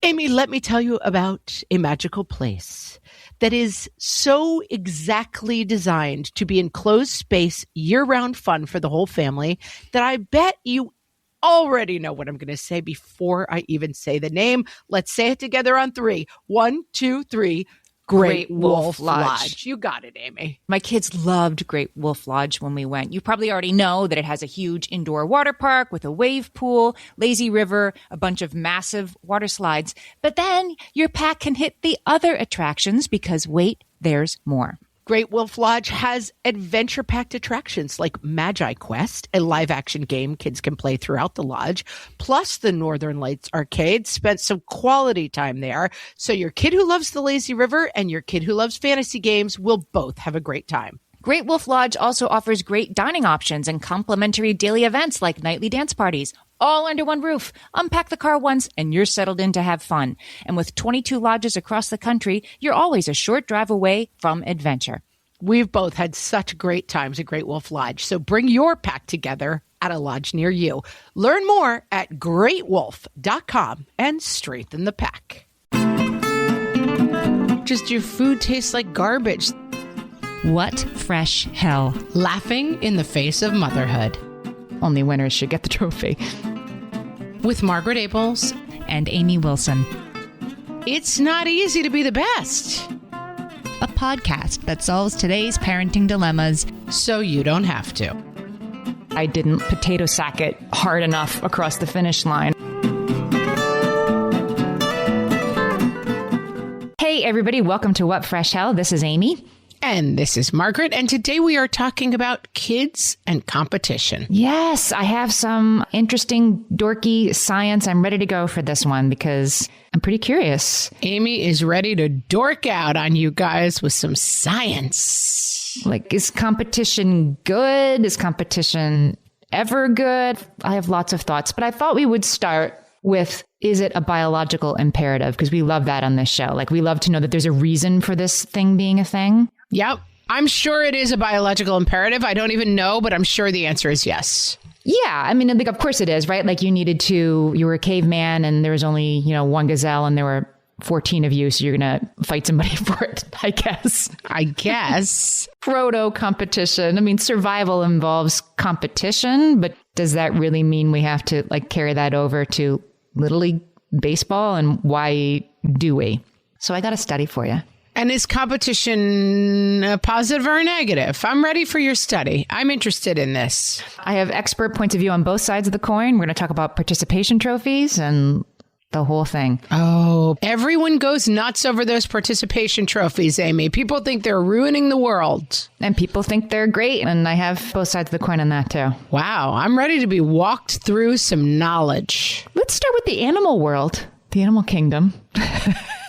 Amy, let me tell you about a magical place that is so exactly designed to be enclosed space, year-round fun for the whole family that I bet you already know what I'm going to say before I even say the name. Let's say it together on 3. 1, 2, 3. Great Wolf Lodge. You got it, Amy. My kids loved Great Wolf Lodge when we went. You probably already know that it has a huge indoor water park with a wave pool, lazy river, a bunch of massive water slides. But then your pack can hit the other attractions because wait, there's more. Great Wolf Lodge has adventure-packed attractions like Magi Quest, a live-action game kids can play throughout the lodge, plus the Northern Lights Arcade. Spent some quality time there, so your kid who loves the lazy river and your kid who loves fantasy games will both have a great time. Great Wolf Lodge also offers great dining options and complimentary daily events like nightly dance parties, all under one roof. Unpack the car once and you're settled in to have fun. And with 22 lodges across the country, you're always a short drive away from adventure. We've both had such great times at Great Wolf Lodge, so bring your pack together at a lodge near you. Learn more at greatwolf.com and strengthen the pack. Just your food tastes like garbage. What fresh hell? Laughing in the face of motherhood. Only winners should get the trophy. With Margaret Abels and Amy Wilson. It's not easy to be the best. A podcast that solves today's parenting dilemmas so you don't have to. I didn't potato sack it hard enough across the finish line. Hey, everybody. Welcome to What Fresh Hell. This is Amy. And this is Margaret, and today we are talking about kids and competition. Yes, I have some interesting, dorky science. I'm ready to go for this one because I'm pretty curious. Amy is ready to dork out on you guys with some science. Like, is competition good? Is competition ever good? I have lots of thoughts, but I thought we would start with, is it a biological imperative? Because we love that on this show. Like, we love to know that there's a reason for this thing being a thing. Yep. I'm sure it is a biological imperative. I don't even know, but I'm sure the answer is yes. Yeah. I mean, like, of course it is, right? Like, you were a caveman and there was only, one gazelle and there were 14 of you. So you're going to fight somebody for it, I guess. Proto competition. I mean, survival involves competition, but does that really mean we have to carry that over to Little League baseball? And why do we? So I got a study for you. And is competition a positive or a negative? I'm ready for your study. I'm interested in this. I have expert points of view on both sides of the coin. We're going to talk about participation trophies and the whole thing. Oh, everyone goes nuts over those participation trophies, Amy. People think they're ruining the world. And people think they're great. And I have both sides of the coin on that too. Wow. I'm ready to be walked through some knowledge. Let's start with the animal world, the animal kingdom.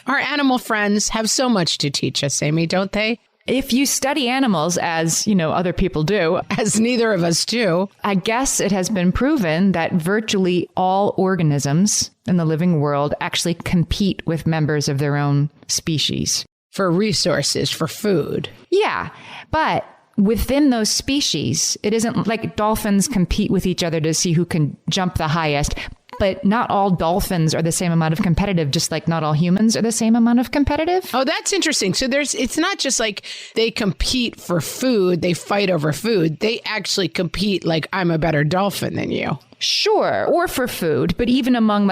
Our animal friends have so much to teach us, Amy, don't they? If you study animals, as, other people do, as neither of us do, I guess it has been proven that virtually all organisms in the living world actually compete with members of their own species. For resources, for food. Yeah, but within those species, it isn't like dolphins compete with each other to see who can jump the highest. But not all dolphins are the same amount of competitive, just like not all humans are the same amount of competitive. Oh, that's interesting. So it's not just like they compete for food, they fight over food. They actually compete like, I'm a better dolphin than you. Sure. Or for food. But even among,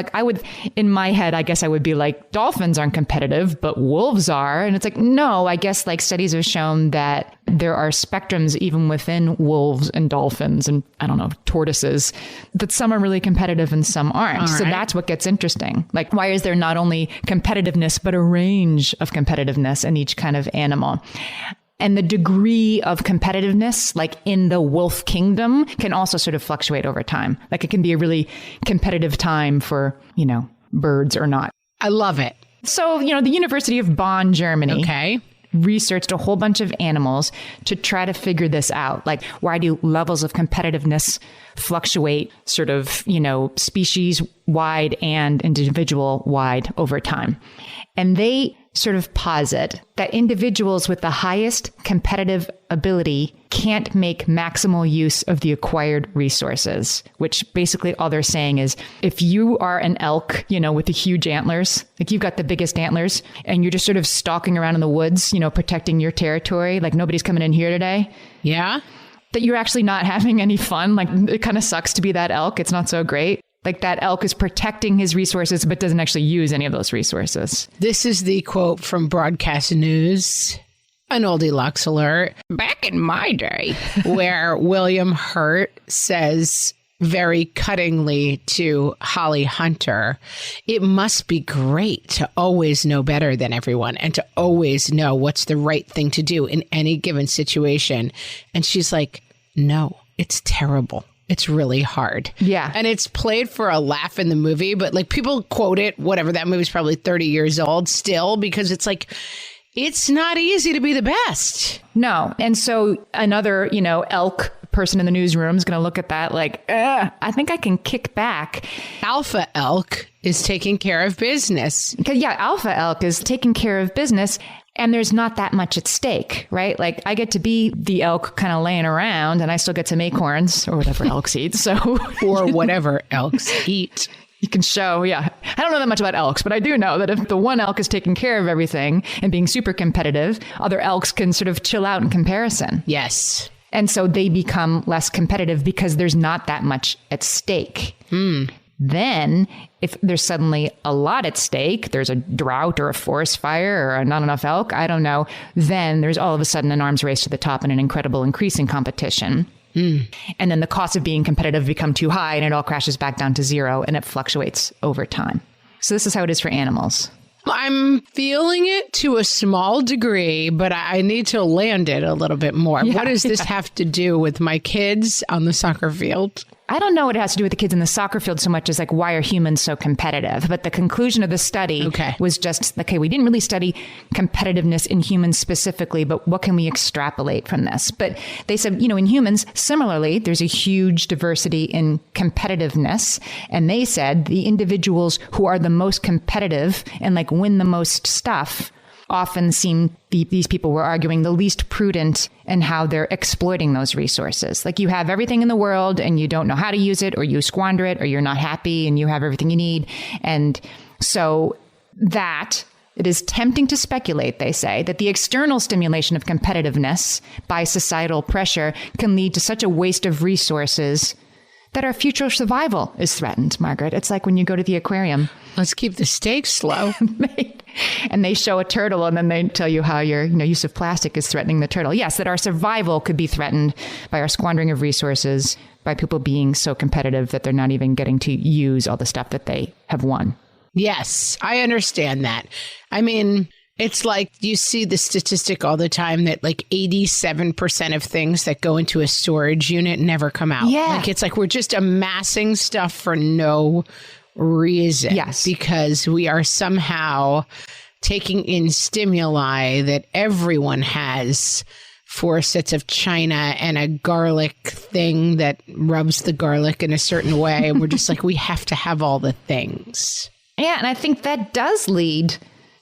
in my head, I guess I would be like, dolphins aren't competitive, but wolves are. And it's like, no, I guess studies have shown that there are spectrums even within wolves and dolphins and, I don't know, tortoises, that some are really competitive and some aren't. Right. So that's what gets interesting. Why is there not only competitiveness, but a range of competitiveness in each kind of animal? And the degree of competitiveness, in the wolf kingdom, can also sort of fluctuate over time. It can be a really competitive time for, birds or not. I love it. So, the University of Bonn, Germany, researched a whole bunch of animals to try to figure this out. Why do levels of competitiveness fluctuate sort of, species wide and individual wide over time? And they sort of posit that individuals with the highest competitive ability can't make maximal use of the acquired resources, which basically all they're saying is if you are an elk, with the huge antlers, like you've got the biggest antlers and you're just sort of stalking around in the woods, protecting your territory, like nobody's coming in here today. Yeah. That you're actually not having any fun. Like it kind of sucks to be that elk. It's not so great. Like that elk is protecting his resources, but doesn't actually use any of those resources. This is the quote from Broadcast News, an oldie Lux alert, back in my day, where William Hurt says very cuttingly to Holly Hunter, it must be great to always know better than everyone and to always know what's the right thing to do in any given situation. And she's like, no, it's terrible. It's really hard. Yeah. And it's played for a laugh in the movie, but like people quote it, whatever, that movie's probably 30 years old still, because it's like, it's not easy to be the best. No. And so another, elk person in the newsroom is going to look at that like, I think I can kick back. Alpha elk is taking care of business. Because alpha elk is taking care of business. And there's not that much at stake, right? Like I get to be the elk kind of laying around and I still get some acorns or whatever elks eat. So, or whatever elks eat. You can show, I don't know that much about elks, but I do know that if the one elk is taking care of everything and being super competitive, other elks can sort of chill out in comparison. Yes. And so they become less competitive because there's not that much at stake. Then if there's suddenly a lot at stake, there's a drought or a forest fire or not enough elk, I don't know, then there's all of a sudden an arms race to the top and an incredible increase in competition. And then the costs of being competitive become too high and it all crashes back down to zero and it fluctuates over time. So this is how it is for animals. I'm feeling it to a small degree, but I need to land it a little bit more. What does this have to do with my kids on the soccer field? I don't know what it has to do with the kids in the soccer field so much as like, why are humans so competitive? But the conclusion of the study was just, okay, we didn't really study competitiveness in humans specifically, but what can we extrapolate from this? But they said, in humans, similarly, there's a huge diversity in competitiveness. And they said the individuals who are the most competitive and like win the most stuff often seem, these people were arguing, the least prudent in how they're exploiting those resources. Like you have everything in the world and you don't know how to use it, or you squander it, or you're not happy and you have everything you need. And so that it is tempting to speculate, they say, that the external stimulation of competitiveness by societal pressure can lead to such a waste of resources that our future survival is threatened, Margaret. It's like when you go to the aquarium. Let's keep the stakes low. And they show a turtle and then they tell you how your use of plastic is threatening the turtle. Yes, that our survival could be threatened by our squandering of resources, by people being so competitive that they're not even getting to use all the stuff that they have won. Yes, I understand that. I mean, it's like you see the statistic all the time that like 87% of things that go into a storage unit never come out. Yeah. Like it's like we're just amassing stuff for no reason. Yes. Because we are somehow taking in stimuli that everyone has, 4 sets of china and a garlic thing that rubs the garlic in a certain way. And we're just like, we have to have all the things. Yeah. And I think that does lead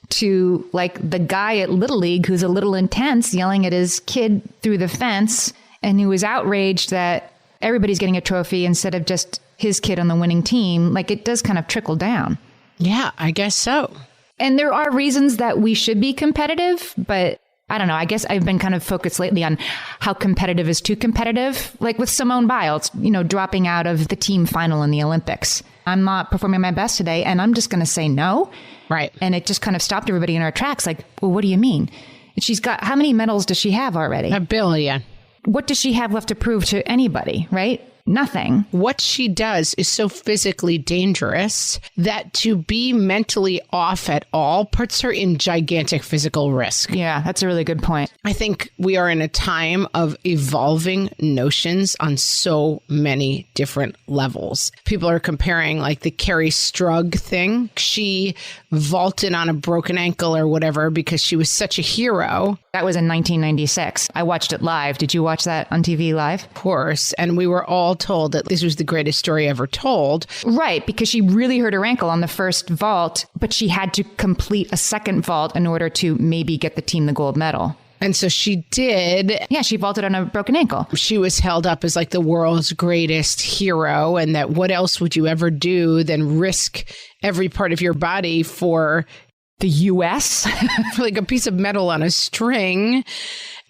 to like the guy at Little League who's a little intense yelling at his kid through the fence and who is outraged that everybody's getting a trophy instead of just his kid on the winning team. Like it does kind of trickle down. Yeah, I guess so. And there are reasons that we should be competitive, but I don't know. I guess I've been kind of focused lately on how competitive is too competitive. Like with Simone Biles, dropping out of the team final in the Olympics. I'm not performing my best today and I'm just going to say no. Right. And it just kind of stopped everybody in our tracks. Like, well, what do you mean? And she's got, how many medals does she have already? 1 billion. What does she have left to prove to anybody, right? Nothing. What she does is so physically dangerous that to be mentally off at all puts her in gigantic physical risk. Yeah, that's a really good point. I think we are in a time of evolving notions on so many different levels. People are comparing like the Carrie Strug thing. She vaulted on a broken ankle or whatever because she was such a hero. That was in 1996. I watched it live. Did you watch that on TV live? Of course. And we were all told that this was the greatest story ever told. Right, because she really hurt her ankle on the first vault, but she had to complete a second vault in order to maybe get the team the gold medal. And so she did. Yeah, she vaulted on a broken ankle. She was held up as like the world's greatest hero, and that what else would you ever do than risk every part of your body for the U.S.? for like a piece of metal on a string.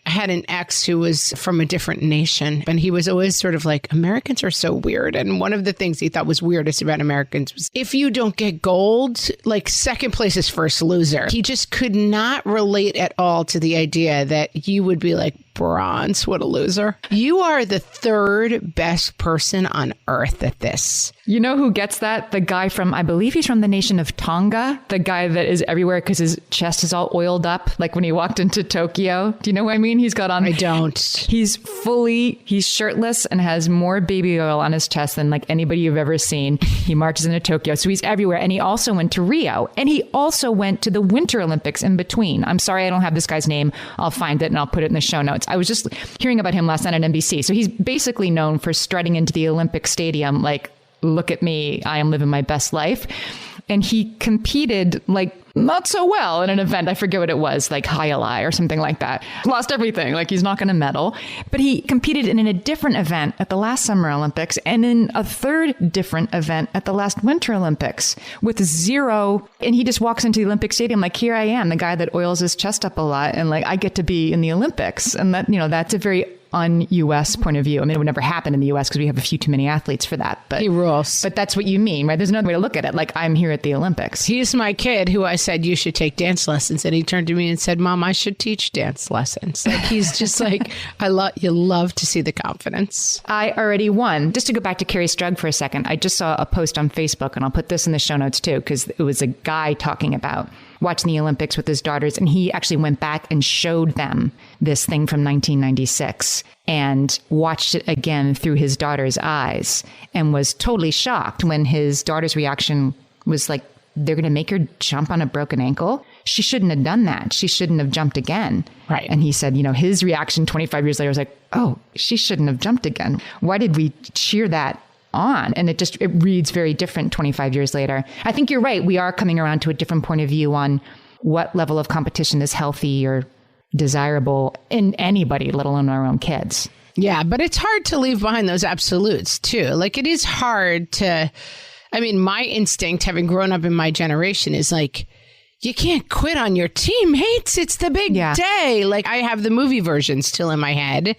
I had an ex who was from a different nation, and he was always sort of like, Americans are so weird. And one of the things he thought was weirdest about Americans was if you don't get gold, like second place is first loser. He just could not relate at all to the idea that you would be like, bronze, what a loser. You are the third best person on earth at this. You know who gets that? The guy from, I believe he's from the nation of Tonga, the guy that is everywhere because his chest is all oiled up, like when he walked into Tokyo. Do you know what I mean? He's got on... I don't. He's shirtless and has more baby oil on his chest than like anybody you've ever seen. He marches into Tokyo, so he's everywhere. And he also went to Rio. And he also went to the Winter Olympics in between. I'm sorry I don't have this guy's name. I'll find it and I'll put it in the show notes. I was just hearing about him last night on NBC. So he's basically known for strutting into the Olympic Stadium like, look at me, I am living my best life. And he competed like not so well in an event. I forget what it was, like Highlight or something like that. Lost everything, like he's not going to medal. But he competed in a different event at the last Summer Olympics and in a third different event at the last Winter Olympics with zero. And he just walks into the Olympic Stadium like, here I am, the guy that oils his chest up a lot. And like, I get to be in the Olympics. And that, you know, that's a very un-US point of view. I mean, it would never happen in the US because we have a few too many athletes for that. But he rules. But that's what you mean, right? There's another way to look at it. Like, I'm here at the Olympics. He's my kid who I said, you should take dance lessons. And he turned to me and said, Mom, I should teach dance lessons. Like, he's just like, you love to see the confidence. I already won. Just to go back to Carrie Strug for a second, I just saw a post on Facebook, and I'll put this in the show notes too, because it was a guy talking about watching the Olympics with his daughters. And he actually went back and showed them this thing from 1996 and watched it again through his daughter's eyes and was totally shocked when his daughter's reaction was like, they're going to make her jump on a broken ankle. She shouldn't have done that. She shouldn't have jumped again. Right. And he said, you know, his reaction 25 years later was like, oh, she shouldn't have jumped again. Why did we cheer that on? And it reads very different 25 years later. I think you're right. We are coming around to a different point of view on what level of competition is healthy or desirable in anybody, let alone our own kids. Yeah, but it's hard to leave behind those absolutes too. Like, it is hard to, I mean, my instinct, having grown up in my generation, is like, you can't quit on your teammates. It's the big day. Like, I have the movie version still in my head,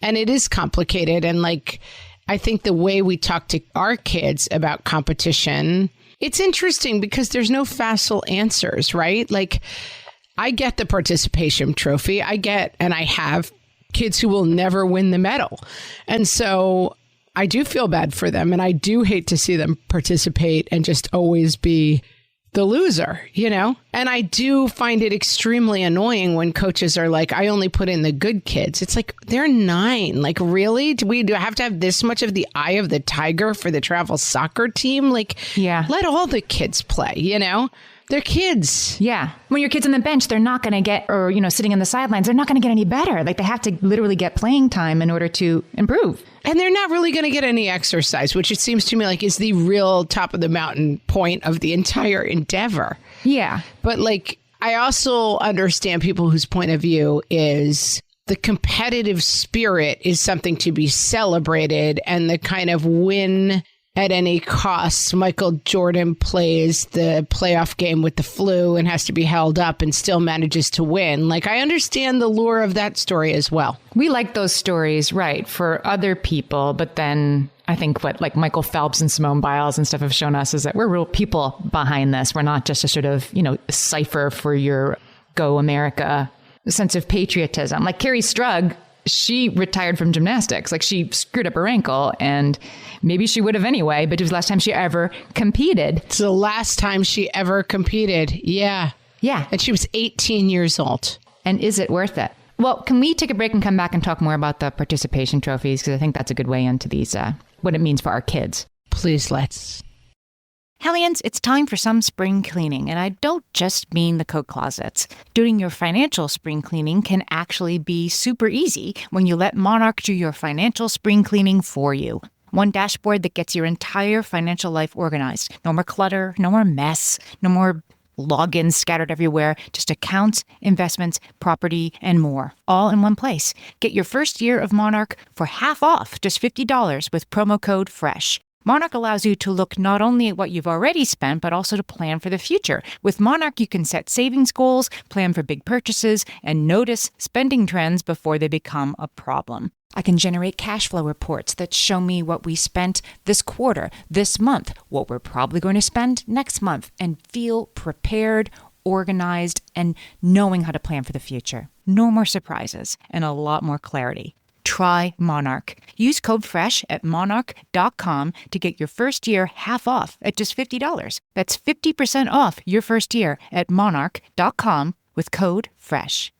and it is complicated. And like, I think the way we talk to our kids about competition, it's interesting because there's no facile answers, right? Like, I get the participation trophy. And I have kids who will never win the medal. And so I do feel bad for them. And I do hate to see them participate and just always be the loser, you know? And I do find it extremely annoying when coaches are like, I only put in the good kids. It's like, they're 9. Like, really? Do I have to have this much of the eye of the tiger for the travel soccer team? Like, let all the kids play, you know? They're kids. Yeah. When your kid's on the bench, they're not going to get, or, you know, sitting on the sidelines, they're not going to get any better. Like, they have to literally get playing time in order to improve. And they're not really going to get any exercise, which it seems to me like is the real top of the mountain point of the entire endeavor. Yeah. But like, I also understand people whose point of view is the competitive spirit is something to be celebrated, and the kind of win at any cost. Michael Jordan plays the playoff game with the flu and has to be held up and still manages to win. Like, I understand the lure of that story as well. We like those stories, right, for other people. But then I think what like Michael Phelps and Simone Biles and stuff have shown us is that we're real people behind this. We're not just a sort of, you know, cipher for your Go America sense of patriotism. Like Carrie Strug, she retired from gymnastics. Like, she screwed up her ankle, and maybe she would have anyway, but it was the last time she ever competed. It's the last time she ever competed. Yeah. Yeah. And she was 18 years old. And is it worth it? Well, can we take a break and come back and talk more about the participation trophies? Because I think that's a good way into these, what it means for our kids. Please, let's. Hellions, it's time for some spring cleaning, and I don't just mean the coat closets. Doing your financial spring cleaning can actually be super easy when you let Monarch do your financial spring cleaning for you. One dashboard that gets your entire financial life organized. No more clutter, no more mess, no more logins scattered everywhere, just accounts, investments, property, and more, all in one place. Get your first year of Monarch for half off, just $50 with promo code FRESH. Monarch allows you to look not only at what you've already spent, but also to plan for the future. With Monarch, you can set savings goals, plan for big purchases, and notice spending trends before they become a problem. I can generate cash flow reports that show me what we spent this quarter, this month, what we're probably going to spend next month, and feel prepared, organized, and knowing how to plan for the future. No more surprises and a lot more clarity. Try Monarch. Use code FRESH at monarch.com to get your first year half off at just $50. That's 50% off your first year at monarch.com with code FRESH.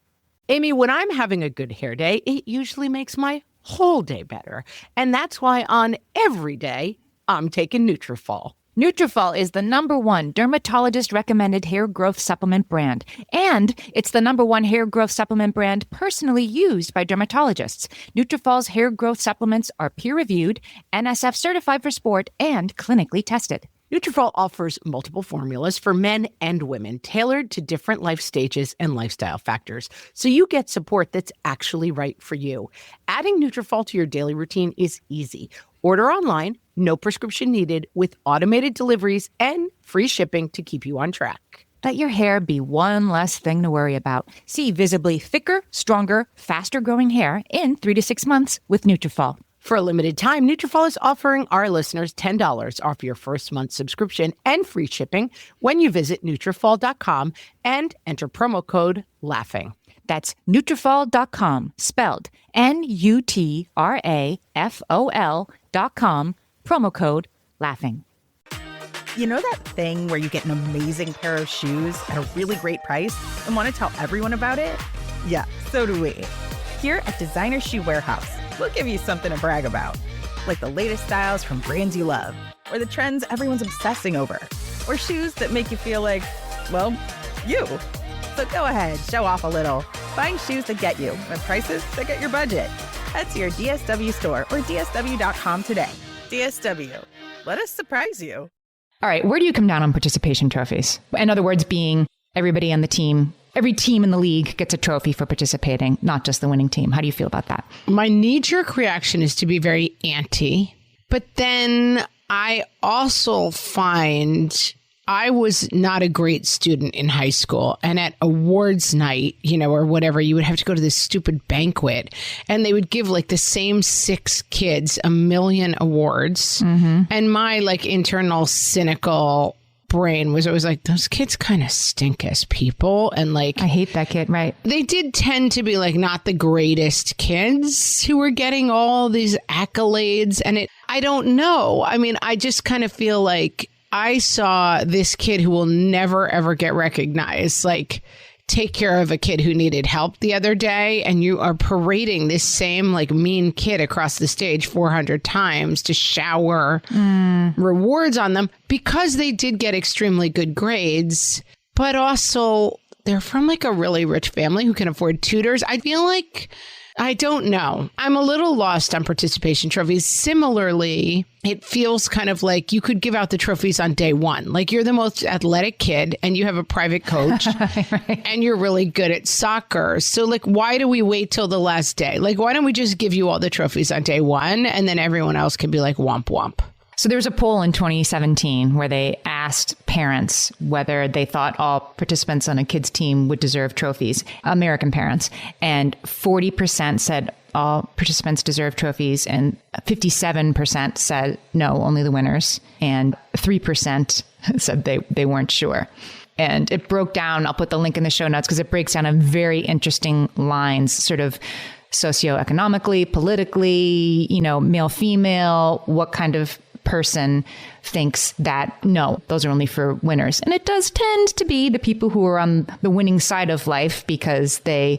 Amy, when I'm having a good hair day, it usually makes my whole day better. And that's why on every day, I'm taking Nutrafol. Nutrafol is the #1 dermatologist-recommended hair growth supplement brand. And it's the #1 hair growth supplement brand personally used by dermatologists. Nutrafol's hair growth supplements are peer-reviewed, NSF certified for sport, and clinically tested. Nutrafol offers multiple formulas for men and women, tailored to different life stages and lifestyle factors, so you get support that's actually right for you. Adding Nutrafol to your daily routine is easy. Order online, no prescription needed, with automated deliveries and free shipping to keep you on track. Let your hair be one less thing to worry about. See visibly thicker, stronger, faster-growing hair in 3 to 6 months with Nutrafol. For a limited time, Nutrafol is offering our listeners $10 off your first month subscription and free shipping when you visit Nutrafol.com and enter promo code LAUGHING. That's Nutrafol.com, spelled Nutrafol.com, promo code LAUGHING. You know that thing where you get an amazing pair of shoes at a really great price and want to tell everyone about it? Yeah, so do we. Here at Designer Shoe Warehouse, we'll give you something to brag about, like the latest styles from brands you love, or the trends everyone's obsessing over, or shoes that make you feel like, well, you. So go ahead, show off a little. Find shoes that get you at prices that get your budget. Head to your DSW store or DSW.com today. DSW, let us surprise you. All right, where do you come down on participation trophies? In other words, being everybody on the team, every team in the league gets a trophy for participating, not just the winning team. How do you feel about that? My knee-jerk reaction is to be very anti, but then I also find I was not a great student in high school. And at awards night, or whatever, you would have to go to this stupid banquet and they would give like the same 6 kids 1 million awards. Mm-hmm. And my internal cynical brain was always like, those kids kind of stink as people. And I hate that kid, right? They did tend to be not the greatest kids who were getting all these accolades. And I don't know. I mean, I just kind of feel like I saw this kid who will never, ever get recognized, take care of a kid who needed help the other day. And you are parading this same mean kid across the stage 400 times to shower rewards on them because they did get extremely good grades. But also they're from a really rich family who can afford tutors. I feel like, I don't know. I'm a little lost on participation trophies. Similarly, it feels kind of like you could give out the trophies on day one. You're the most athletic kid and you have a private coach right. And you're really good at soccer. So why do we wait till the last day? Why don't we just give you all the trophies on day one and then everyone else can be womp womp? So there was a poll in 2017 where they asked parents whether they thought all participants on a kid's team would deserve trophies, American parents. And 40% said all participants deserve trophies, and 57% said no, only the winners. And 3% said they weren't sure. And it broke down, I'll put the link in the show notes because it breaks down in very interesting lines, sort of socioeconomically, politically, male, female, what kind of person thinks that, no, those are only for winners. And it does tend to be the people who are on the winning side of life because they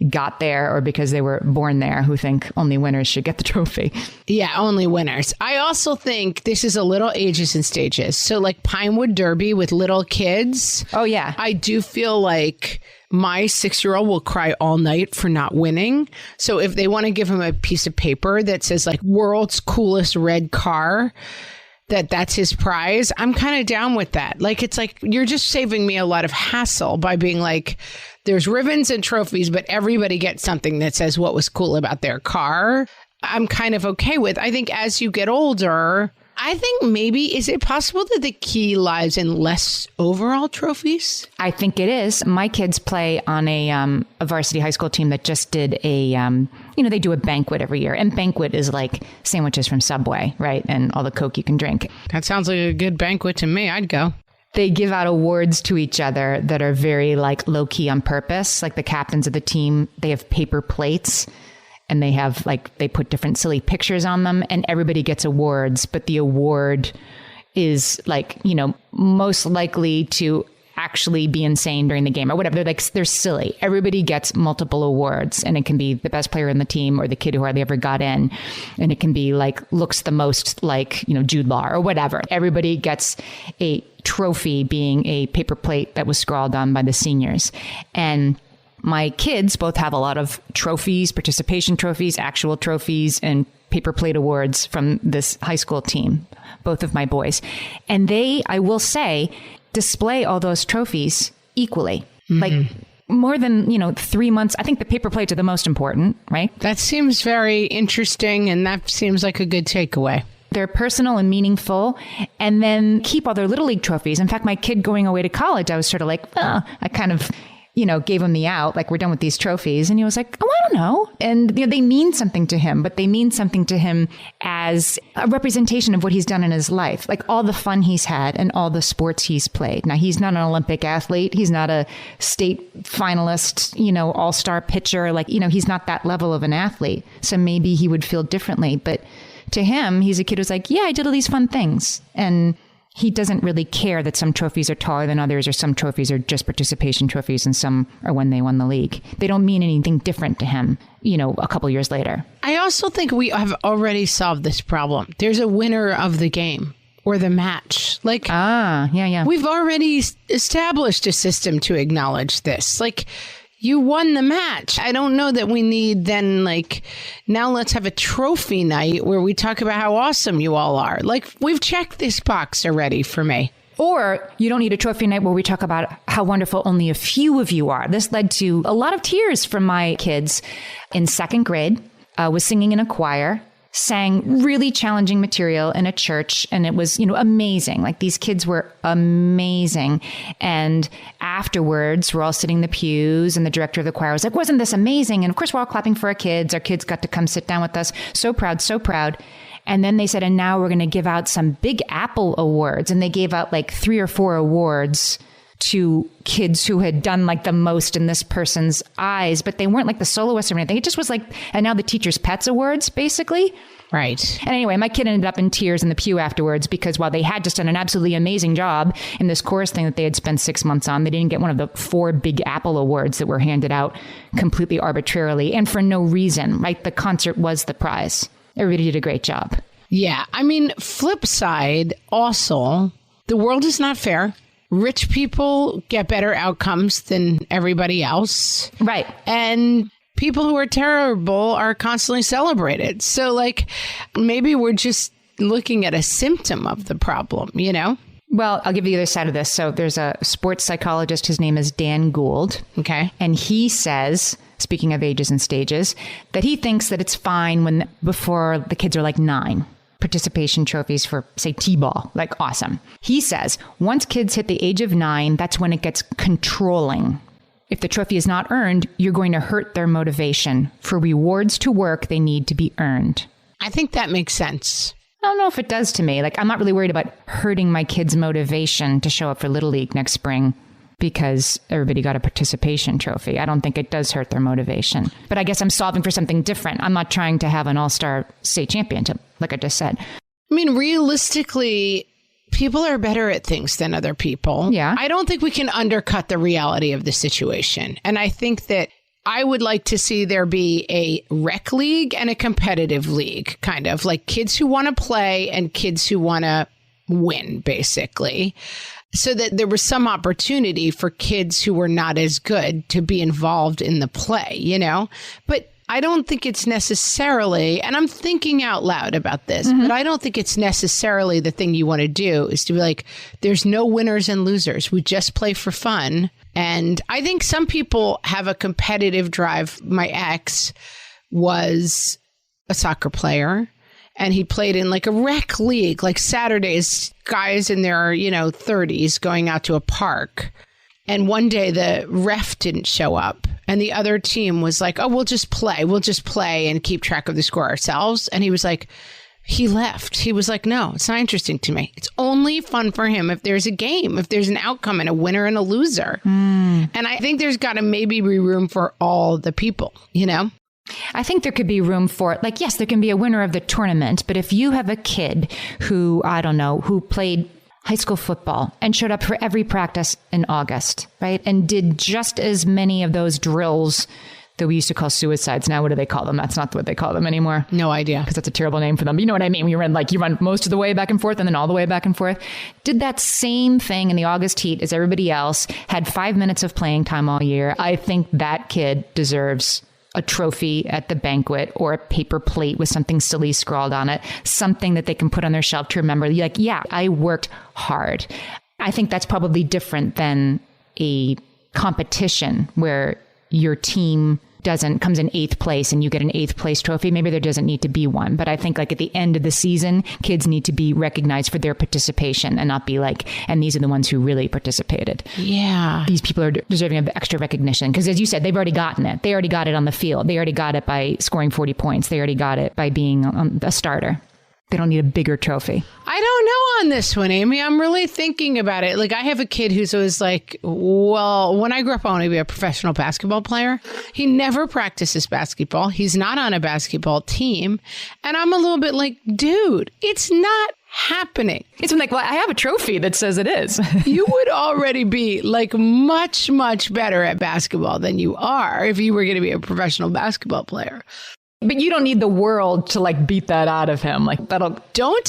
got there or because they were born there who think only winners should get the trophy. Yeah, only winners. I also think this is a little ages and stages. So like Pinewood Derby with little kids. Oh, yeah. I do feel like my 6-year-old will cry all night for not winning. So if they want to give him a piece of paper that says like world's coolest red car, that's his prize, I'm kind of down with that. Like, it's like, you're just saving me a lot of hassle by being like, there's ribbons and trophies, but everybody gets something that says what was cool about their car. I'm kind of okay with. I think as you get older, I think maybe, is it possible that the key lies in less overall trophies? I think it is. My kids play on a varsity high school team that just did they do a banquet every year. And banquet is like sandwiches from Subway, right? And all the Coke you can drink. That sounds like a good banquet to me. I'd go. They give out awards to each other that are very like low key on purpose. Like the captains of the team, they have paper plates. And they have they put different silly pictures on them and everybody gets awards. But the award is most likely to actually be insane during the game or whatever. They're silly. Everybody gets multiple awards and it can be the best player in the team or the kid who hardly ever got in. And it can be looks the most like, Jude Law or whatever. Everybody gets a trophy being a paper plate that was scrawled on by the seniors. And my kids both have a lot of trophies, participation trophies, actual trophies, and paper plate awards from this high school team, both of my boys. And they, I will say, display all those trophies equally. Mm-hmm. Like more than, 3 months. I think the paper plates are the most important, right? That seems very interesting. And that seems like a good takeaway. They're personal and meaningful, and then keep all their Little League trophies. In fact, my kid going away to college, I was sort of like, I kind of gave him the out, like, we're done with these trophies. And he was like, I don't know. And they mean something to him, but they mean something to him as a representation of what he's done in his life, like all the fun he's had and all the sports he's played. Now, he's not an Olympic athlete. He's not a state finalist, all-star pitcher. He's not that level of an athlete. So maybe he would feel differently. But to him, he's a kid who's like, yeah, I did all these fun things. And he doesn't really care that some trophies are taller than others or some trophies are just participation trophies and some are when they won the league. They don't mean anything different to him, a couple years later. I also think we have already solved this problem. There's a winner of the game or the match. Yeah. We've already established a system to acknowledge this. You won the match. I don't know that we need then now let's have a trophy night where we talk about how awesome you all are. We've checked this box already for me. Or you don't need a trophy night where we talk about how wonderful only a few of you are. This led to a lot of tears from my kids in second grade, was singing in a choir, sang really challenging material in a church. And it was, amazing. These kids were amazing. And afterwards, we're all sitting in the pews and the director of the choir was like, wasn't this amazing? And of course, we're all clapping for our kids. Our kids got to come sit down with us. So proud, so proud. And then they said, and now we're going to give out some Big Apple awards. And they gave out 3 or 4 awards to kids who had done the most in this person's eyes, but they weren't the soloists or anything. It just was and now the teacher's pets awards, basically. Right. And anyway, my kid ended up in tears in the pew afterwards because while they had just done an absolutely amazing job in this chorus thing that they had spent 6 months on, they didn't get one of the 4 Big Apple awards that were handed out completely arbitrarily and for no reason, right? The concert was the prize. Everybody did a great job. Yeah. I mean, flip side, also, the world is not fair. Rich people get better outcomes than everybody else. Right. And people who are terrible are constantly celebrated. So maybe we're just looking at a symptom of the problem, Well, I'll give you the other side of this. So there's a sports psychologist. His name is Dan Gould. Okay. And he says, speaking of ages and stages, that he thinks that it's fine before the kids are 9. Participation trophies for, say, T-ball, awesome. He says, once kids hit the age of 9, that's when it gets controlling. If the trophy is not earned, you're going to hurt their motivation. For rewards to work, they need to be earned. I think that makes sense. I don't know if it does to me. I'm not really worried about hurting my kids' motivation to show up for Little League next spring because everybody got a participation trophy. I don't think it does hurt their motivation. But I guess I'm solving for something different. I'm not trying to have an all-star state championship, like I just said. I mean, realistically, people are better at things than other people. Yeah. I don't think we can undercut the reality of the situation. And I think that I would like to see there be a rec league and a competitive league, kind of like kids who want to play and kids who want to win, basically, so that there was some opportunity for kids who were not as good to be involved in the play, you know? But I don't think it's necessarily, and I'm thinking out loud about this, but I don't think it's necessarily the thing you want to do is to be like, there's no winners and losers. We just play for fun. And I think some people have a competitive drive. My ex was a soccer player and he played in like a rec league, like Saturdays, guys in their, 30s going out to a park. And one day the ref didn't show up and the other team was like, oh, we'll just play and keep track of the score ourselves. And he was like, he left. He was like, no, it's not interesting to me. It's only fun for him if there's a game, if there's an outcome and a winner and a loser. And I think there's got to maybe be room for all the people, I think there could be room for it. Like, yes, there can be a winner of the tournament. But if you have a kid who, I don't know, who played high school football and showed up for every practice in August, right? And did just as many of those drills that we used to call suicides. Now, what do they call them? That's not what they call them anymore. No idea. Because that's a terrible name for them. You know what I mean? You run most of the way back and forth and then all the way back and forth. Did that same thing in the August heat as everybody else, had 5 minutes of playing time all year. I think that kid deserves a trophy at the banquet or a paper plate with something silly scrawled on it, something that they can put on their shelf to remember, like, yeah, I worked hard. I think that's probably different than a competition where your team comes in 8th place and you get an 8th place trophy. Maybe there doesn't need to be one. But I think like at the end of the season, kids need to be recognized for their participation and not be like, and these are the ones who really participated. Yeah. These people are deserving of extra recognition. Because as you said, they've already gotten it. They already got it on the field. They already got it by scoring 40 points. They already got it by being a starter. They don't need a bigger trophy. I don't know on this one, Amy. I'm really thinking about it. Like, I have a kid who's always like, well, when I grow up, I want to be a professional basketball player. He never practices basketball. He's not on a basketball team. And I'm a little bit like, dude, it's not happening. It's like, well, I have a trophy that says it is. You would already be like much, much better at basketball than you are if you were going to be a professional basketball player. But you don't need the world to like beat that out of him. Like Don't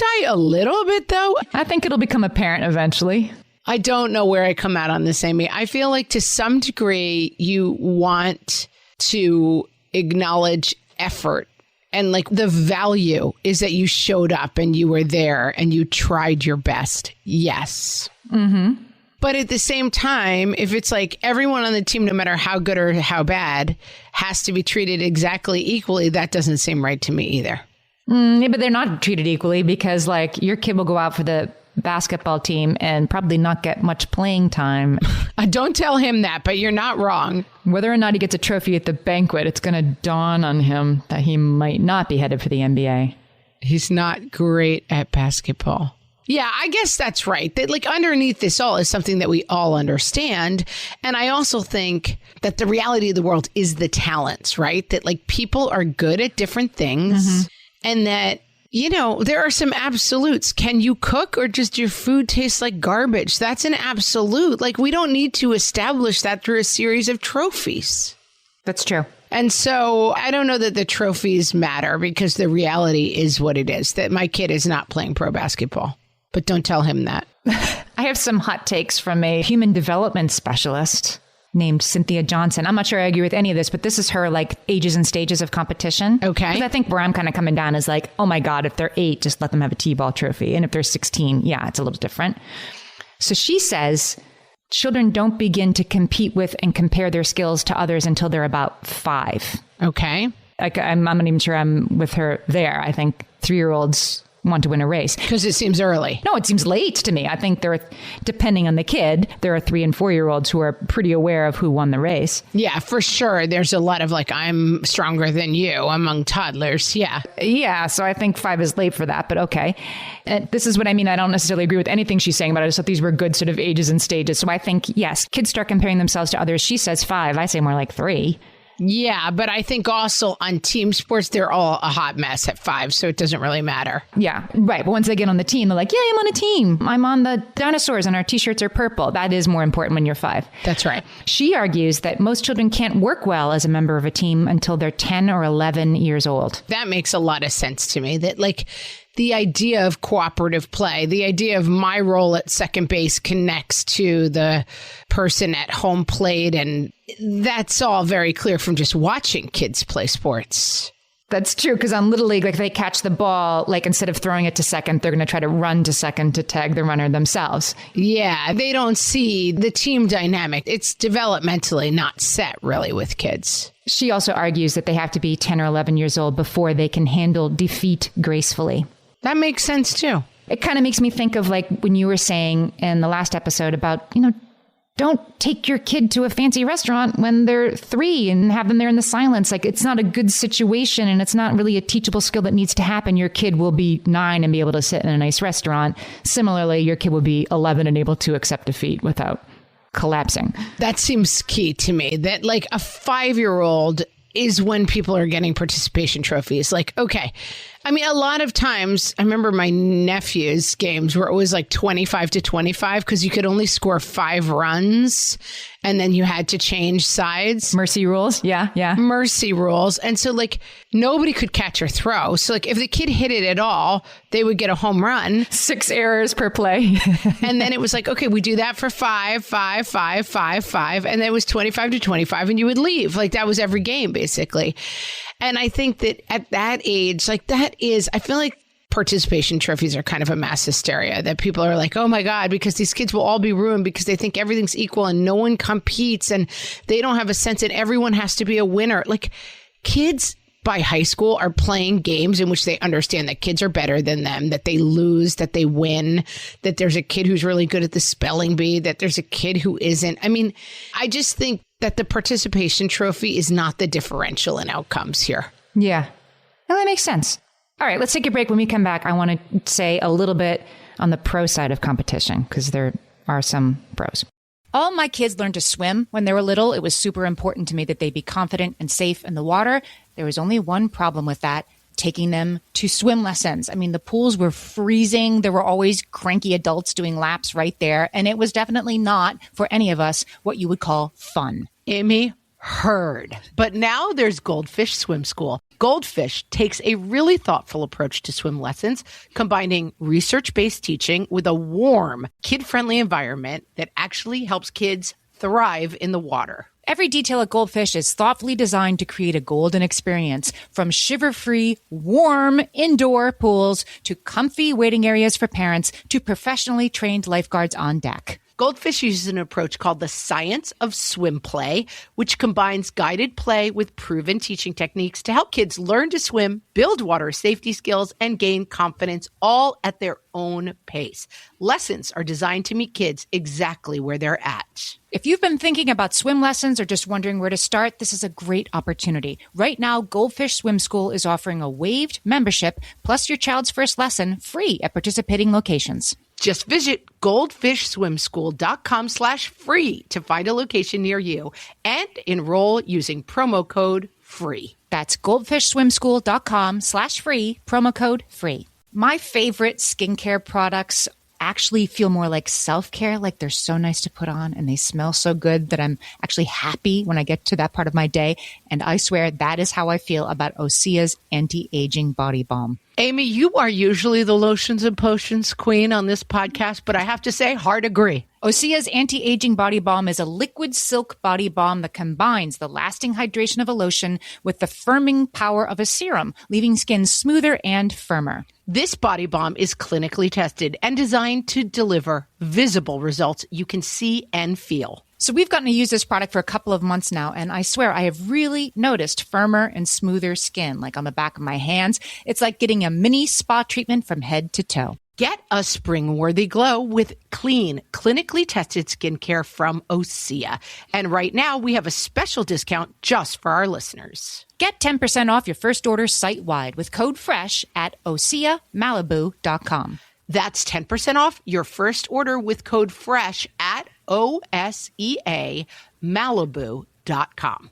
I a little bit though? I think it'll become apparent eventually. I don't know where I come out on this, Amy. I feel like to some degree you want to acknowledge effort. And like the value is that you showed up and you were there and you tried your best. Yes. Mm-hmm. But at the same time, if it's like everyone on the team, no matter how good or how bad, has to be treated exactly equally, that doesn't seem right to me either. Yeah, but they're not treated equally because like your kid will go out for the basketball team and probably not get much playing time. Don't tell him that, but you're not wrong. Whether or not he gets a trophy at the banquet, it's going to dawn on him that he might not be headed for the NBA. He's not great at basketball. Yeah, I guess that's right. That like underneath this all is something that we all understand. And I also think that the reality of the world is the talents, right? That like people are good at different things and that, there are some absolutes. Can you cook or just your food tastes like garbage? That's an absolute. Like we don't need to establish that through a series of trophies. That's true. And so I don't know that the trophies matter because the reality is what it is, that my kid is not playing pro basketball. But don't tell him that. I have some hot takes from a human development specialist named Cynthia Johnson. I'm not sure I agree with any of this, but this is her like ages and stages of competition. Okay. Because I think where I'm kind of coming down is like, oh my God, if they're 8, just let them have a T-ball trophy. And if they're 16, yeah, it's a little different. So she says children don't begin to compete with and compare their skills to others until they're about 5. Okay. Like I'm not even sure I'm with her there. I think 3-year-olds want to win a race. Because it seems early. No, it seems late to me. I think depending on the kid, there are 3 and 4-year-olds who are pretty aware of who won the race. Yeah, for sure. There's a lot of like, I'm stronger than you among toddlers. Yeah. Yeah. So I think 5 is late for that, but okay. And this is what I mean. I don't necessarily agree with anything she's saying, but I just thought these were good sort of ages and stages. So I think, yes, kids start comparing themselves to others. She says 5. I say more like 3. Yeah, but I think also on team sports, they're all a hot mess at 5, so it doesn't really matter. Yeah, right. But once they get on the team, they're like, yeah, I'm on a team. I'm on the dinosaurs and our t-shirts are purple. That is more important when you're 5. That's right. She argues that most children can't work well as a member of a team until they're 10 or 11 years old. That makes a lot of sense to me. That like the idea of cooperative play, the idea of my role at second base connects to the person at home plate. And that's all very clear from just watching kids play sports. That's true, because on Little League, like, they catch the ball, like, instead of throwing it to second, they're going to try to run to second to tag the runner themselves. Yeah, they don't see the team dynamic. It's developmentally not set, really, with kids. She also argues that they have to be 10 or 11 years old before they can handle defeat gracefully. That makes sense, too. It kind of makes me think of, like, when you were saying in the last episode about, don't take your kid to a fancy restaurant when they're 3 and have them there in the silence. Like, it's not a good situation and it's not really a teachable skill that needs to happen. Your kid will be 9 and be able to sit in a nice restaurant. Similarly, your kid will be 11 and able to accept defeat without collapsing. That seems key to me, that like a 5-year-old is when people are getting participation trophies. Like, okay. I mean, a lot of times, I remember my nephew's games were always like 25-25 because you could only score 5 runs and then you had to change sides. Mercy rules. Yeah. Mercy rules. And so like nobody could catch or throw. So like if the kid hit it at all, they would get a home run. 6 errors per play. And then it was like, okay, we do that for 5, 5, 5, 5, 5. And then it was 25-25 and you would leave. Like that was every game basically. And I think that at that age, like that is, I feel like participation trophies are kind of a mass hysteria that people are like, oh my God, because these kids will all be ruined because they think everything's equal and no one competes and they don't have a sense that everyone has to be a winner. Like kids by high school are playing games in which they understand that kids are better than them, that they lose, that they win, that there's a kid who's really good at the spelling bee, that there's a kid who isn't. I mean, I just think that the participation trophy is not the differential in outcomes here. Yeah. No, that makes sense. All right, let's take a break. When we come back, I want to say a little bit on the pro side of competition, because there are some pros. All my kids learned to swim when they were little. It was super important to me that they be confident and safe in the water. There was only one problem with that, taking them to swim lessons. I mean, the pools were freezing. There were always cranky adults doing laps right there. And it was definitely not, for any of us, what you would call fun. Amy, heard. But now there's Goldfish Swim School. Goldfish takes a really thoughtful approach to swim lessons, combining research-based teaching with a warm, kid-friendly environment that actually helps kids thrive in the water. Every detail at Goldfish is thoughtfully designed to create a golden experience, from shiver-free, warm indoor pools to comfy waiting areas for parents to professionally trained lifeguards on deck. Goldfish uses an approach called the science of swim play, which combines guided play with proven teaching techniques to help kids learn to swim, build water safety skills, and gain confidence, all at their own pace. Lessons are designed to meet kids exactly where they're at. If you've been thinking about swim lessons or just wondering where to start, this is a great opportunity. Right now, Goldfish Swim School is offering a waived membership plus your child's first lesson free at participating locations. Just visit goldfishswimschool.com/free to find a location near you and enroll using promo code FREE. That's goldfishswimschool.com/free, promo code FREE. My favorite skincare products actually feel more like self-care, like they're so nice to put on and they smell so good that I'm actually happy when I get to that part of my day. And I swear that is how I feel about Osea's anti-aging body balm. Amy, you are usually the lotions and potions queen on this podcast, but I have to say, hard agree. Osea's anti-aging body balm is a liquid silk body balm that combines the lasting hydration of a lotion with the firming power of a serum, leaving skin smoother and firmer. This body balm is clinically tested and designed to deliver visible results you can see and feel. So we've gotten to use this product for a couple of months now, and I swear I have really noticed firmer and smoother skin, like on the back of my hands. It's like getting a mini spa treatment from head to toe. Get a spring-worthy glow with clean, clinically tested skincare from Osea. And right now, we have a special discount just for our listeners. Get 10% off your first order site-wide with code FRESH at OseaMalibu.com. That's 10% off your first order with code FRESH at OSEAMalibu.com.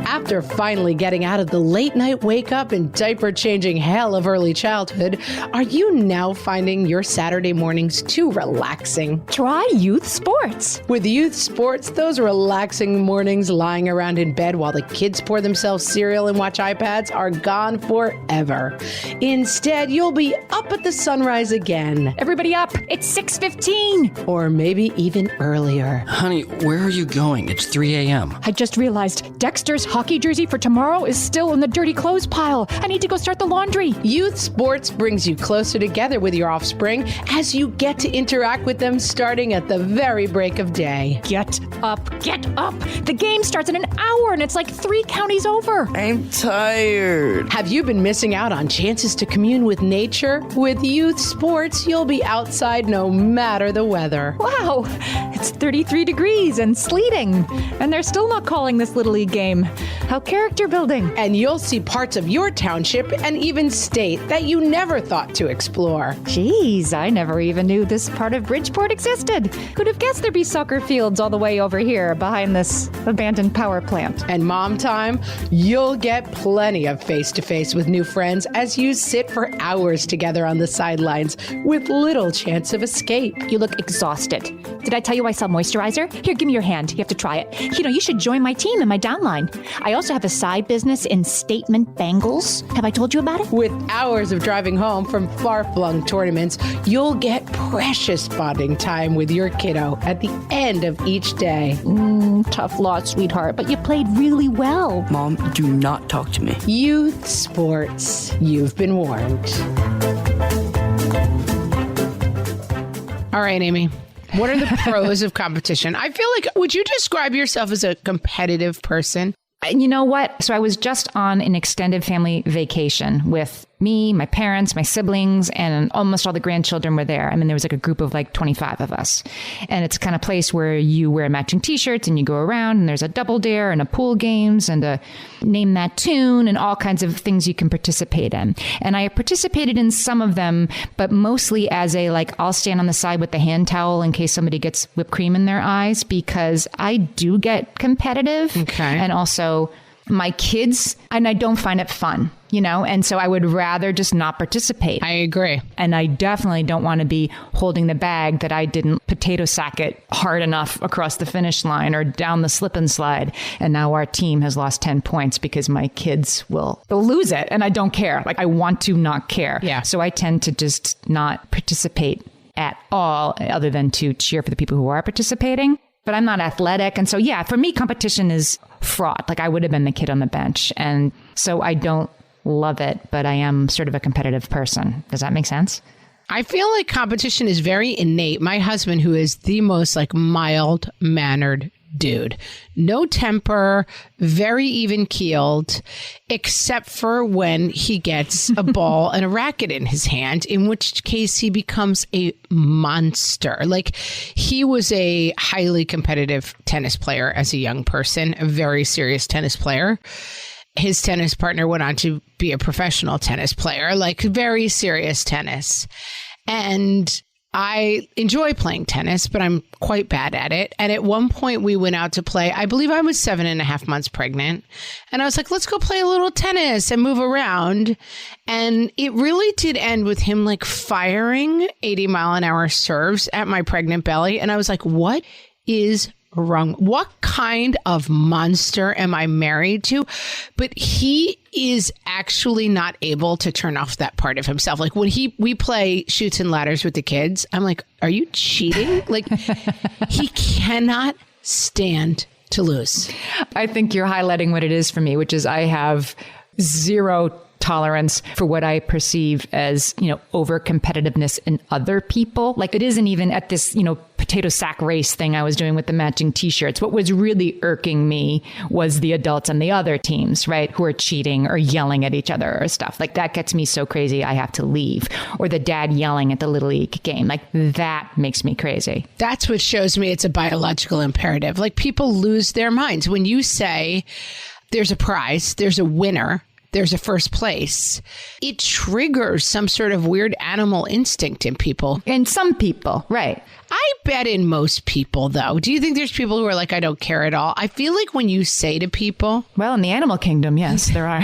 After finally getting out of the late night wake up and diaper changing hell of early childhood, are you now finding your Saturday mornings too relaxing? Try youth sports. With youth sports, those relaxing mornings lying around in bed while the kids pour themselves cereal and watch iPads are gone forever. Instead, you'll be up at the sunrise again. Everybody up. It's 6:15. Or maybe even earlier. Honey, where are you going? It's 3 a.m. I just realized Dexter's hockey jersey for tomorrow is still in the dirty clothes pile. I need to go start the laundry. Youth sports brings you closer together with your offspring as you get to interact with them starting at the very break of day. Get up, get up. The game starts in an hour and it's like 3 counties over. I'm tired. Have you been missing out on chances to commune with nature? With youth sports, you'll be outside no matter the weather. Wow, it's 33 degrees and sleeting. And they're still not calling this Little League game. How character building. And you'll see parts of your township and even state that you never thought to explore. Geez, I never even knew this part of Bridgeport existed. Who'd have guessed there'd be soccer fields all the way over here behind this abandoned power plant? And mom time, you'll get plenty of face-to-face with new friends as you sit for hours together on the sidelines with little chance of escape. You look exhausted. Did I tell you I sell moisturizer? Here, give me your hand. You have to try it. You should join my team in my downline. I also have a side business in statement bangles. Have I told you about it? With hours of driving home from far-flung tournaments, you'll get precious bonding time with your kiddo at the end of each day. Tough loss, sweetheart, but you played really well. Mom, do not talk to me. Youth sports. You've been warned. All right, Amy. What are the pros of competition? I feel like, would you describe yourself as a competitive person? You know what? So I was just on an extended family vacation with me, my parents, my siblings, and almost all the grandchildren were there. I mean, there was like a group of like 25 of us. And it's the kind of place where you wear matching t-shirts and you go around and there's a double dare and a pool games and a name that tune and all kinds of things you can participate in. And I participated in some of them, but mostly as a like, I'll stand on the side with the hand towel in case somebody gets whipped cream in their eyes, because I do get competitive. Okay. And also my kids, and I don't find it fun, and so I would rather just not participate. I agree. And I definitely don't want to be holding the bag that I didn't potato sack it hard enough across the finish line or down the slip and slide. And now our team has lost 10 points because my kids they'll lose it. And I don't care. Like, I want to not care. Yeah. So I tend to just not participate at all, other than to cheer for the people who are participating. But I'm not athletic. And so, yeah, for me, competition is fraught. Like, I would have been the kid on the bench. And so I don't love it, but I am sort of a competitive person. Does that make sense? I feel like competition is very innate. My husband, who is the most like mild-mannered dude, no temper, very even keeled, except for when he gets a ball and a racket in his hand, in which case he becomes a monster. Like, he was a highly competitive tennis player as a young person, a very serious tennis player. His tennis partner went on to be a professional tennis player, like very serious tennis. And I enjoy playing tennis, but I'm quite bad at it. And at one point we went out to play. I believe I was 7.5 months pregnant. And I was like, let's go play a little tennis and move around. And it really did end with him like firing 80-mile-an-hour serves at my pregnant belly. And I was like, what is wrong? What kind of monster am I married to? But he is actually not able to turn off that part of himself. Like, when we play Chutes and Ladders with the kids, I'm like, are you cheating? Like, he cannot stand to lose. I think you're highlighting what it is for me, which is I have zero tolerance for what I perceive as, over competitiveness in other people. Like, it isn't even at this, potato sack race thing I was doing with the matching t-shirts. What was really irking me was the adults on the other teams, right, who are cheating or yelling at each other or stuff. Like, that gets me so crazy I have to leave. Or the dad yelling at the Little League game. Like, that makes me crazy. That's what shows me it's a biological imperative. Like, people lose their minds. When you say there's a prize, there's a winner, there's a first place, it triggers some sort of weird animal instinct in people. In some people, right. I bet in most people, though. Do you think there's people who are like, I don't care at all? I feel like when you say to people... Well, in the animal kingdom, yes, there are.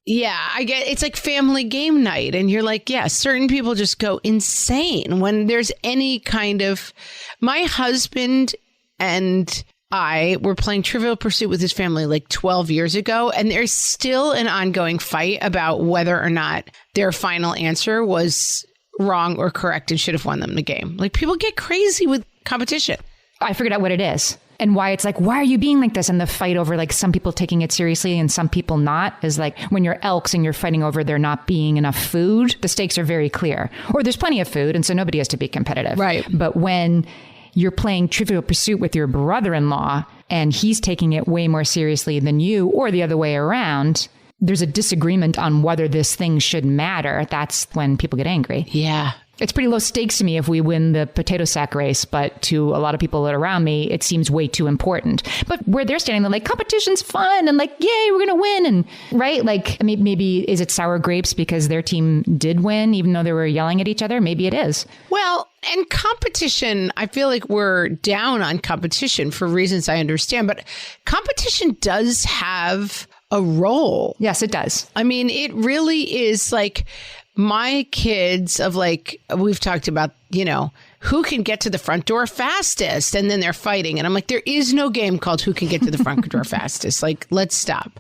Yeah, I get it's like family game night. And you're like, yeah, certain people just go insane when there's any kind of... My husband and I were playing Trivial Pursuit with his family like 12 years ago. And there's still an ongoing fight about whether or not their final answer was wrong or correct and should have won them the game. Like, people get crazy with competition. I figured out what it is and why it's like, why are you being like this? And the fight over like some people taking it seriously and some people not is like when you're elks and you're fighting over there not being enough food, the stakes are very clear. Or there's plenty of food and so nobody has to be competitive. Right. But when you're playing Trivial Pursuit with your brother-in-law and he's taking it way more seriously than you or the other way around, there's a disagreement on whether this thing should matter. That's when people get angry. Yeah. It's pretty low stakes to me if we win the potato sack race, but to a lot of people that are around me, it seems way too important. But where they're standing, they're like, competition's fun and like, yay, we're going to win. And right, like maybe is it sour grapes because their team did win, even though they were yelling at each other? Maybe it is. Well, and competition, I feel like we're down on competition for reasons I understand, but competition does have a role. Yes, it does. I mean, it really is like my kids of like, we've talked about, you know, who can get to the front door fastest? And then they're fighting. And I'm like, there is no game called who can get to the front door fastest. Like, let's stop.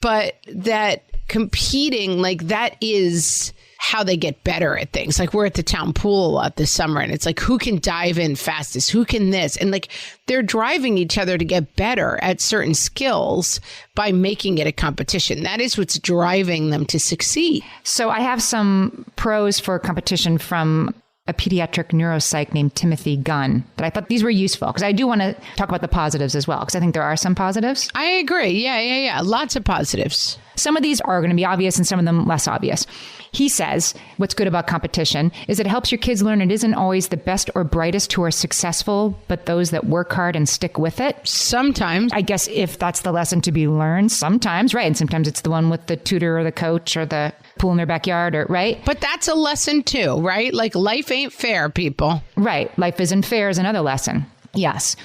But that competing, like that is how they get better at things. Like we're at the town pool a lot this summer and it's like, who can dive in fastest? Who can this? And like they're driving each other to get better at certain skills by making it a competition. That is what's driving them to succeed. So I have some pros for competition from a pediatric neuropsych named Timothy Gunn that I thought these were useful because I do want to talk about the positives as well because I think there are some positives. I agree. Yeah. Lots of positives. Some of these are going to be obvious and some of them less obvious. He says what's good about competition is it helps your kids learn it isn't always the best or brightest who are successful, but those that work hard and stick with it. Sometimes. I guess if that's the lesson to be learned, sometimes, right? And sometimes it's the one with the tutor or the coach or the pool in their backyard, or right? But that's a lesson too, right? Like life ain't fair, people. Right. Life isn't fair is another lesson. Yes.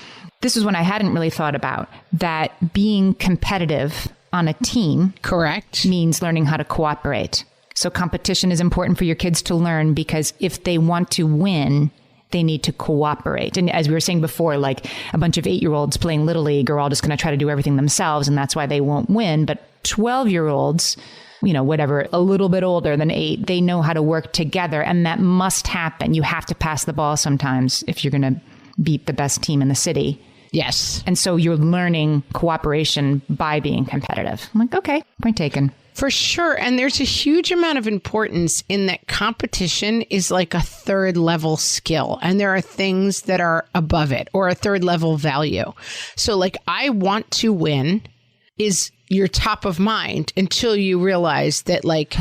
This is one I hadn't really thought about, that being competitive on a team correct means learning how to cooperate. So competition is important for your kids to learn because if they want to win, they need to cooperate. And as we were saying before, like a bunch of 8-year-olds playing Little League are all just going to try to do everything themselves. And that's why they won't win. But 12-year-olds, you know, whatever, a little bit older than 8, they know how to work together. And that must happen. You have to pass the ball sometimes if you're going to beat the best team in the city. Yes. And so you're learning cooperation by being competitive. I'm like, okay, point taken. For sure. And there's a huge amount of importance in that competition is like a third level skill. And there are things that are above it or a third level value. So like, I want to win is your top of mind until you realize that like,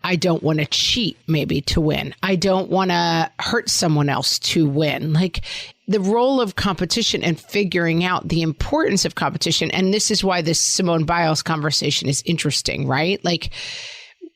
I don't want to cheat maybe to win. I don't want to hurt someone else to win. Like the role of competition and figuring out the importance of competition. And this is why this Simone Biles conversation is interesting, right? Like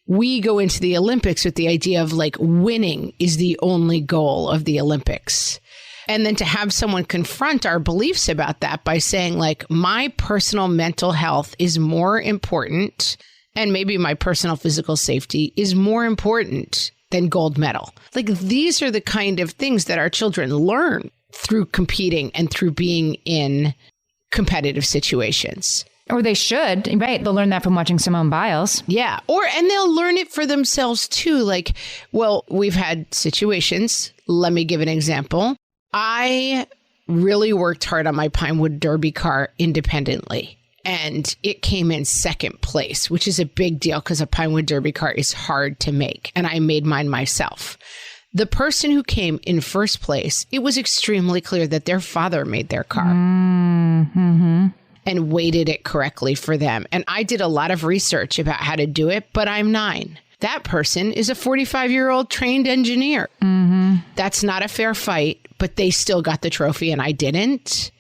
we go into the Olympics with the idea of like winning is the only goal of the Olympics. And then to have someone confront our beliefs about that by saying like, my personal mental health is more important and maybe my personal physical safety is more important than gold medal. Like these are the kind of things that our children learn through competing and through being in competitive situations. Or they should, right? They'll learn that from watching Simone Biles. Yeah. And they'll learn it for themselves too. Like, well, we've had situations. Let me give an example. I really worked hard on my Pinewood Derby car independently. And it came in second place, which is a big deal because a Pinewood Derby car is hard to make. And I made mine myself. The person who came in first place, it was extremely clear that their father made their car and weighted it correctly for them. And I did a lot of research about how to do it, but I'm 9. That person is a 45-year-old trained engineer. That's not a fair fight, but they still got the trophy and I didn't.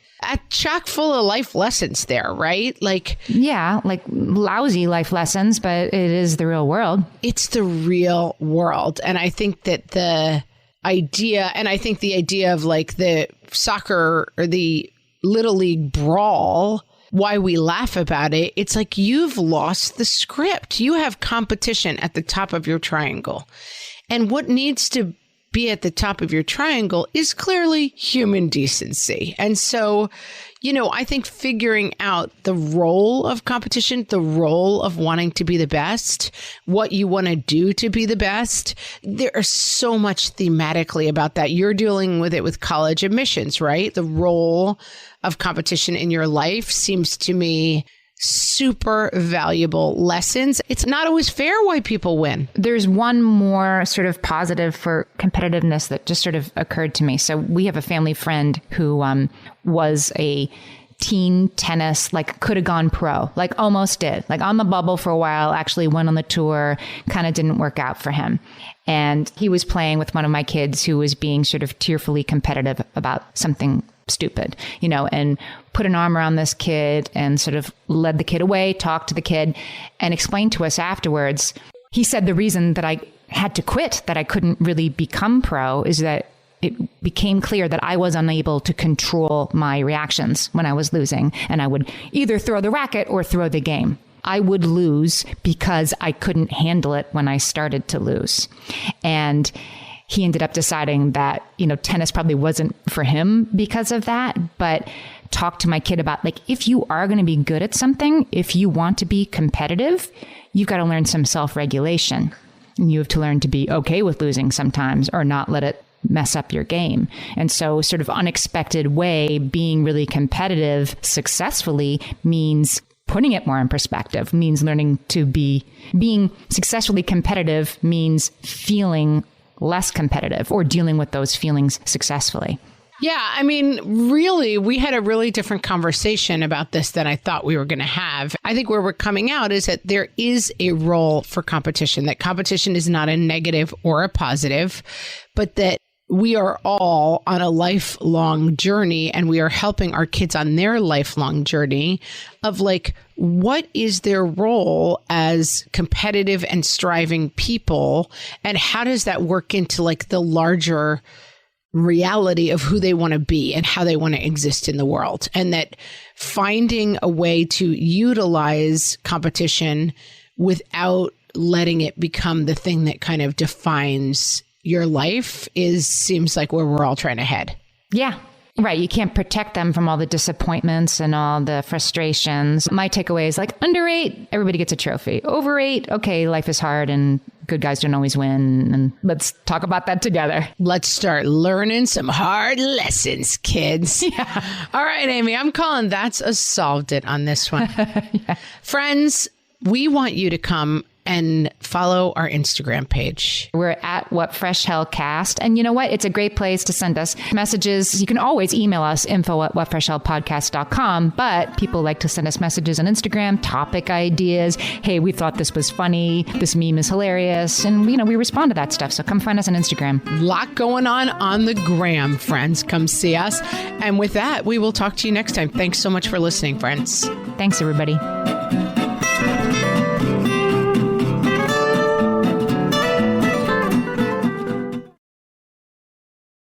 chock full of life lessons there, right? Like, yeah, like lousy life lessons, but it is the real world. It's the real world. And I think that the idea of like the soccer or the Little League brawl, why we laugh about it, it's like you've lost the script. You have competition at the top of your triangle. And what needs to be at the top of your triangle is clearly human decency. And so, I think figuring out the role of competition, the role of wanting to be the best, what you want to do to be the best, there is so much thematically about that. You're dealing with it with college admissions, right? The role of competition in your life seems to me super valuable lessons. It's not always fair why people win. There's one more sort of positive for competitiveness that just sort of occurred to me. So we have a family friend who was a teen tennis, like could have gone pro, like almost did, like on the bubble for a while, actually went on the tour, kind of didn't work out for him. And he was playing with one of my kids who was being sort of tearfully competitive about something stupid, and put an arm around this kid and sort of led the kid away, talked to the kid, and explained to us afterwards. He said the reason that I had to quit, that I couldn't really become pro, is that it became clear that I was unable to control my reactions when I was losing, and I would either throw the racket or throw the game. I would lose because I couldn't handle it when I started to lose. And he ended up deciding that, tennis probably wasn't for him because of that, but talked to my kid about, like, if you are going to be good at something, if you want to be competitive, you've got to learn some self-regulation. And you have to learn to be okay with losing sometimes or not let it mess up your game. And so sort of unexpected way, being really competitive successfully means putting it more in perspective, means learning to being successfully competitive means feeling less competitive or dealing with those feelings successfully. Yeah, I mean, really, we had a really different conversation about this than I thought we were going to have. I think where we're coming out is that there is a role for competition, that competition is not a negative or a positive, but that we are all on a lifelong journey, and we are helping our kids on their lifelong journey of like, what is their role as competitive and striving people? And how does that work into like the larger reality of who they want to be and how they want to exist in the world? And that finding a way to utilize competition without letting it become the thing that kind of defines your life seems like where we're all trying to head. Yeah. Right. You can't protect them from all the disappointments and all the frustrations. My takeaway is like, underrate, everybody gets a trophy. Overrate, okay, life is hard and good guys don't always win. And let's talk about that together. Let's start learning some hard lessons, kids. Yeah. All right, Amy, I'm calling that's a solved it on this one. Yeah. Friends, we want you to come and follow our Instagram page. We're at What Fresh Hell Cast. And you know what? It's a great place to send us messages. You can always email us, info@whatfreshhellpodcast.com. But people like to send us messages on Instagram, topic ideas. Hey, we thought this was funny. This meme is hilarious. And, we respond to that stuff. So come find us on Instagram. Lot going on the gram, friends. Come see us. And with that, we will talk to you next time. Thanks so much for listening, friends. Thanks, everybody.